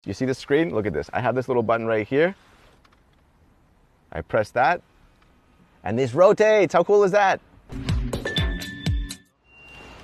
You see the screen? Look at this. I have this little button right here. I press that, and this rotates. How cool is that?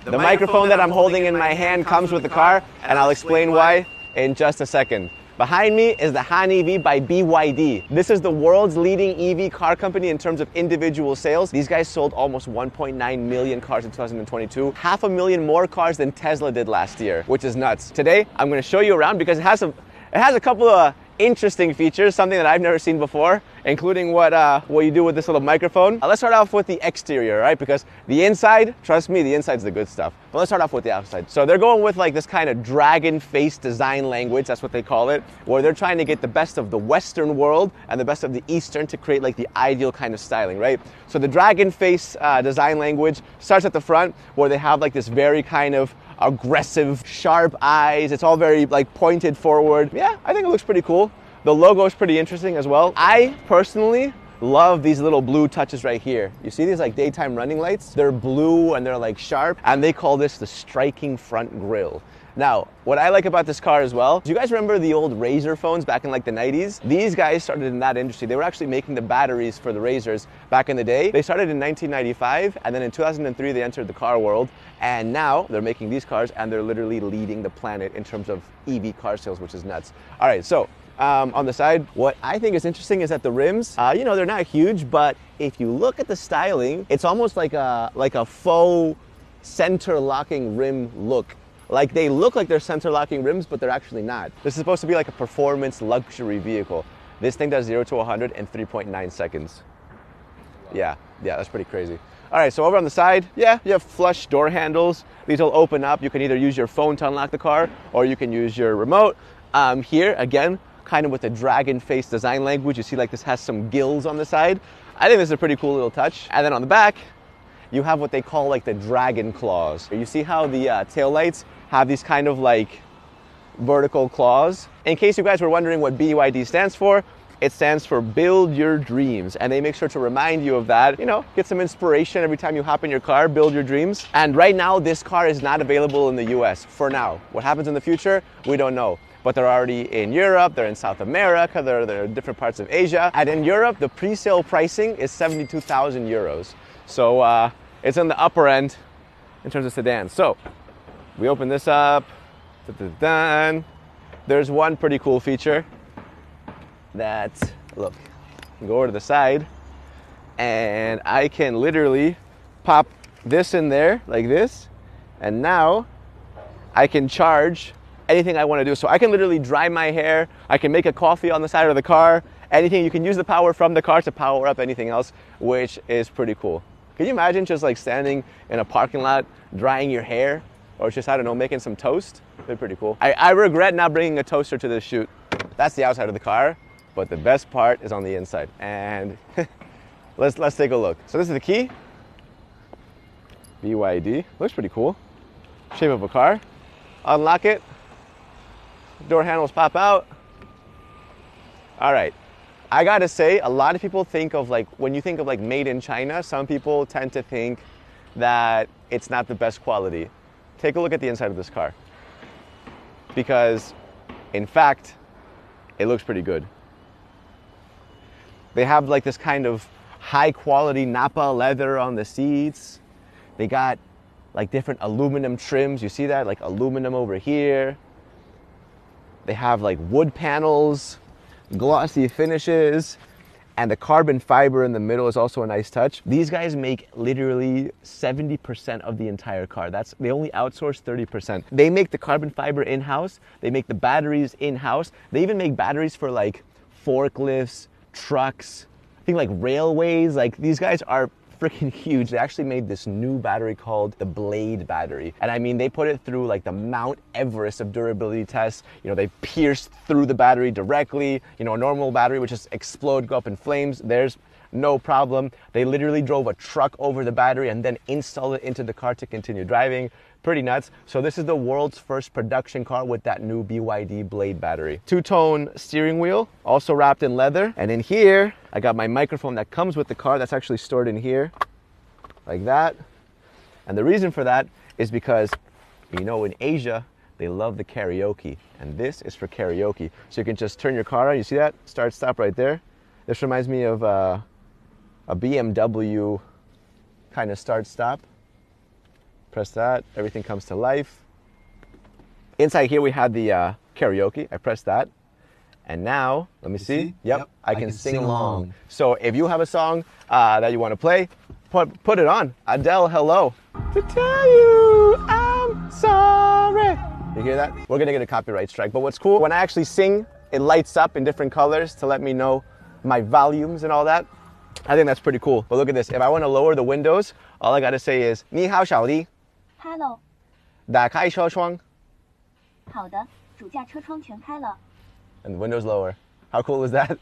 The microphone that I'm holding in my hand comes with the car, and I'll explain why in just a second. Behind me is the Han EV by BYD. This is the world's leading EV car company in terms of individual sales. These guys sold almost 1.9 million cars in 2022, 500,000 more cars than Tesla did last year, which is nuts. Today, I'm gonna show you around because it has a couple of interesting features, something that I've never seen before, including what you do with this little microphone. Let's start off with the exterior, right? Because the inside, trust me, the inside's the good stuff. But let's start off with the outside. So they're going with like this kind of dragon face design language, that's what they call it, where they're trying to get the best of the Western world and the best of the Eastern to create like the ideal kind of styling, right? So the dragon face design language starts at the front, where they have like this very kind of aggressive, sharp eyes. It's all very like pointed forward. Yeah, I think it looks pretty cool. The logo is pretty interesting as well. I personally love these little blue touches right here. You see these like daytime running lights? They're blue and they're like sharp, and they call this the striking front grille. Now, what I like about this car as well, do you guys remember the old Razr phones back in like the 90s? These guys started in that industry. They were actually making the batteries for the Razrs back in the day. They started in 1995, and then in 2003 they entered the car world, and now they're making these cars, and they're literally leading the planet in terms of EV car sales, which is nuts. All right, so on the side, what I think is interesting is that the rims, they're not huge, but if you look at the styling, it's almost like a faux center locking rim look. Like they look like they're center locking rims, but they're actually not. This is supposed to be like a performance luxury vehicle. This thing does 0 to 100 in 3.9 seconds. Yeah, that's pretty crazy. All right, so over on the side, you have flush door handles. These will open up. You can either use your phone to unlock the car, or you can use your remote. Here, again, kind of with the dragon face design language, you see like this has some gills on the side. I think this is a pretty cool little touch. And then on the back, you have what they call like the dragon claws. You see how the taillights have these kind of like vertical claws? In case you guys were wondering what BYD stands for, it stands for Build Your Dreams. And they make sure to remind you of that. Get some inspiration every time you hop in your car, build your dreams. And right now, this car is not available in the US for now. What happens in the future, we don't know. But they're already in Europe, they're in South America, they're in different parts of Asia. And in Europe, the pre-sale pricing is 72,000 euros. So it's on the upper end in terms of sedans. So we open this up. There's one pretty cool feature that, look, I can go over to the side, and I can literally pop this in there like this, and now I can charge anything I want to do. So I can literally dry my hair, I can make a coffee on the side of the car, anything. You can use the power from the car to power up anything else, which is pretty cool. Can you imagine just like standing in a parking lot, drying your hair, or just, I don't know, making some toast? It'd be pretty cool. I regret not bringing a toaster to this shoot. That's the outside of the car, but the best part is on the inside. And let's take a look. So this is the key. BYD, looks pretty cool. Shape of a car. Unlock it. Door handles pop out. All right. I gotta say, a lot of people think of like, when you think of like made in China, some people tend to think that it's not the best quality. Take a look at the inside of this car. Because, in fact, it looks pretty good. They have like this kind of high quality Napa leather on the seats. They got like different aluminum trims. You see that? Like aluminum over here. They have like wood panels, glossy finishes, and the carbon fiber in the middle is also a nice touch. These guys make literally 70% of the entire car. They only outsource 30%. They make the carbon fiber in-house. They make the batteries in-house. They even make batteries for like forklifts, trucks, I think like railways. Like these guys are freaking huge. They actually made this new battery called the Blade battery. And I mean, they put it through like the Mount Everest of durability tests. They pierced through the battery directly. A normal battery would just explode, go up in flames. There's no problem. They literally drove a truck over the battery and then installed it into the car to continue driving. Pretty nuts. So this is the world's first production car with that new BYD Blade battery. Two-tone steering wheel, also wrapped in leather. And in here, I got my microphone that comes with the car that's actually stored in here, like that. And the reason for that is because, in Asia, they love the karaoke, and this is for karaoke. So you can just turn your car on. You see that? Start, stop right there. This reminds me of a BMW kind of start, stop. Press that, everything comes to life. Inside here we have the karaoke. I press that. And now, let me see. Yep, I can sing along. So if you have a song that you want to play, put it on. Adele, hello. To tell you I'm sorry. You hear that? We're gonna get a copyright strike. But what's cool, when I actually sing, it lights up in different colors to let me know my volumes and all that. I think that's pretty cool. But look at this. If I want to lower the windows, all I gotta say is, 你好小弟. Hello. 打开车窗. 好的，主驾车窗全开了。 And the window's lower. How cool is that?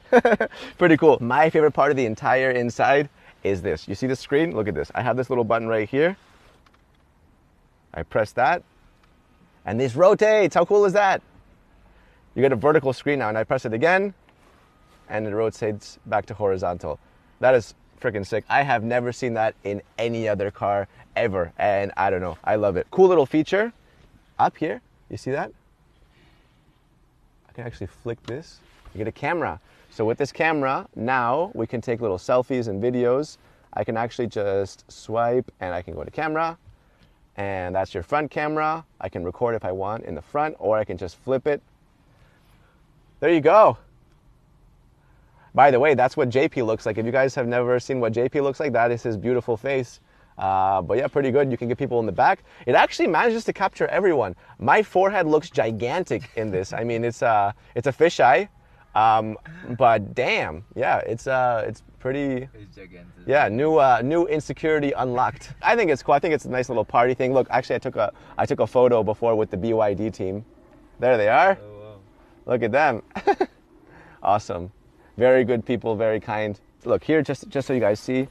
Pretty cool. My favorite part of the entire inside is this. You see the screen? Look at this. I have this little button right here. I press that, and this rotates. How cool is that? You get a vertical screen now, and I press it again, and it rotates back to horizontal. That is freaking sick. I have never seen that in any other car ever, and I don't know. I love it. Cool little feature. Up here, you see that? I can actually flick this. You get a camera. So with this camera, now we can take little selfies and videos. I can actually just swipe and I can go to camera. And that's your front camera. I can record if I want in the front, or I can just flip it. There you go. By the way, that's what JP looks like. If you guys have never seen what JP looks like, that is his beautiful face. But yeah, pretty good. You can get people in the back. It actually manages to capture everyone. My forehead looks gigantic in this. I mean, it's a fisheye, but damn, yeah, it's pretty. It's gigantic. Yeah, new insecurity unlocked. I think it's cool. I think it's a nice little party thing. Look, actually, I took a photo before with the BYD team. There they are. Oh, wow. Look at them. Awesome. Very good people. Very kind. Look here, just so you guys see.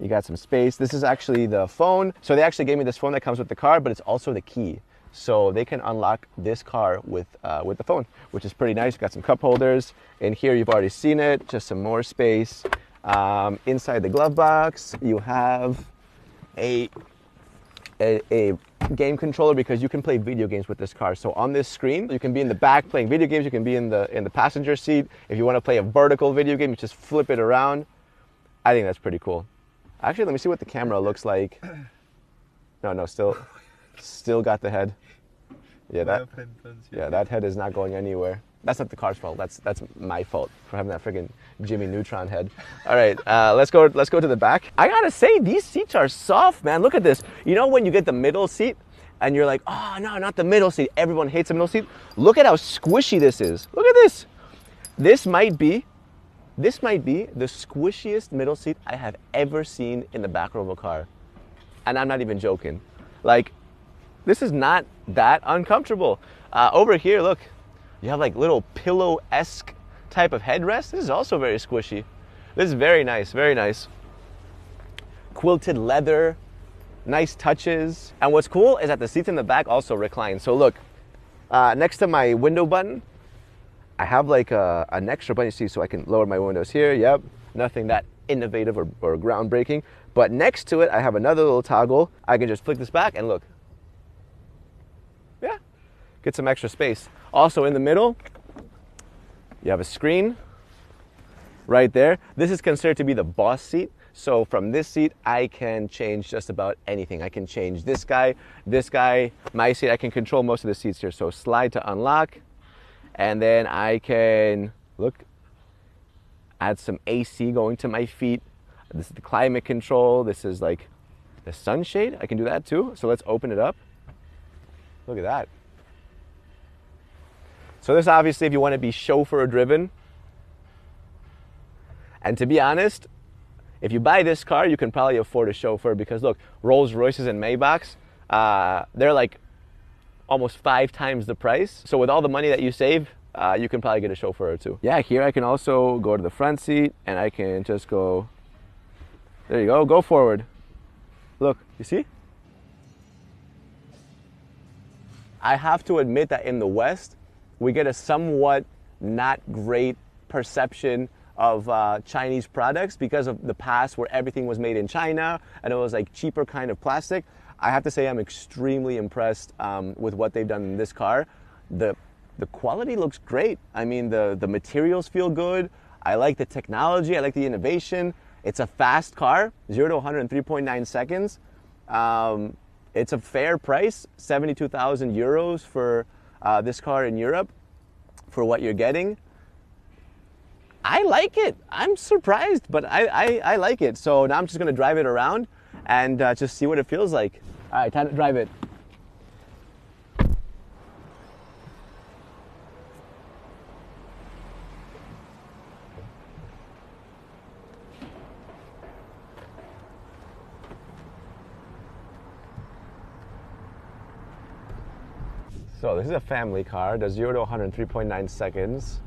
You got some space. This is actually the phone. So they actually gave me this phone that comes with the car, but it's also the key. So they can unlock this car with the phone, which is pretty nice. Got some cup holders. In here, you've already seen it. Just some more space. Inside the glove box, you have a game controller because you can play video games with this car. So on this screen, you can be in the back playing video games. You can be in the passenger seat. If you want to play a vertical video game, you just flip it around. I think that's pretty cool. Actually, let me see what the camera looks like. No, still got the head. Yeah, that head is not going anywhere. That's not the car's fault. That's my fault for having that friggin' Jimmy Neutron head. All right, let's go to the back. I gotta say, these seats are soft, man. Look at this. You know when you get the middle seat and you're like, oh no, not the middle seat. Everyone hates the middle seat. Look at how squishy this is. Look at this. This might be the squishiest middle seat I have ever seen in the back row of a car. And I'm not even joking. Like, this is not that uncomfortable. Over here, look, you have like little pillow-esque type of headrest. This is also very squishy. This is very nice, very nice. Quilted leather, nice touches. And what's cool is that the seats in the back also recline. So look, next to my window button, I have like an extra button, you see, so I can lower my windows here. Yep, nothing that innovative or groundbreaking. But next to it, I have another little toggle. I can just flick this back and look. Yeah, get some extra space. Also in the middle, you have a screen right there. This is considered to be the boss seat. So from this seat, I can change just about anything. I can change this guy, my seat. I can control most of the seats here. So slide to unlock. And then I can, look, add some AC going to my feet. This is the climate control. This is like the sunshade. I can do that too. So let's open it up. Look at that. So this obviously if you want to be chauffeur driven. And to be honest, if you buy this car, you can probably afford a chauffeur because look, Rolls Royces and Maybachs, they're like almost 5 times the price. So with all the money that you save, you can probably get a chauffeur or two. Yeah, here I can also go to the front seat and I can just go, there you go forward. Look, you see? I have to admit that in the West, we get a somewhat not great perception of Chinese products because of the past where everything was made in China and it was like cheaper kind of plastic. I have to say I'm extremely impressed with what they've done in this car. The quality looks great. I mean, the materials feel good. I like the technology. I like the innovation. It's a fast car, 0 to 100 in 3.9 seconds. It's a fair price, 72,000 euros for this car in Europe for what you're getting. I like it. I'm surprised, but I like it. So now I'm just gonna drive it around and just see what it feels like. All right, time to drive it. So this is a family car, does 0 to 100 in 3.9 seconds.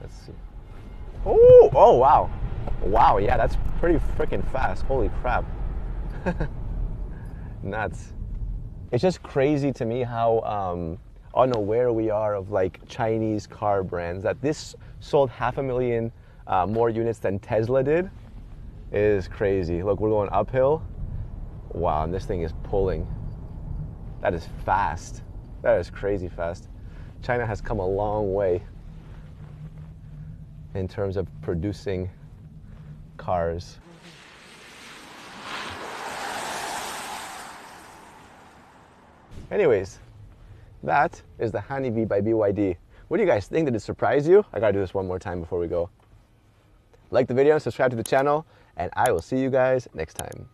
Let's see. Oh, wow. Wow, yeah, that's pretty freaking fast. Holy crap. Nuts. It's just crazy to me how unaware we are of like Chinese car brands. That this sold 500,000 more units than Tesla did is crazy. Look, we're going uphill. Wow, and this thing is pulling. That is fast. That is crazy fast. China has come a long way in terms of producing cars. Anyways, that is the Honeybee by BYD. What do you guys think? Did it surprise you? I gotta do this one more time before we go. Like the video, subscribe to the channel, and I will see you guys next time.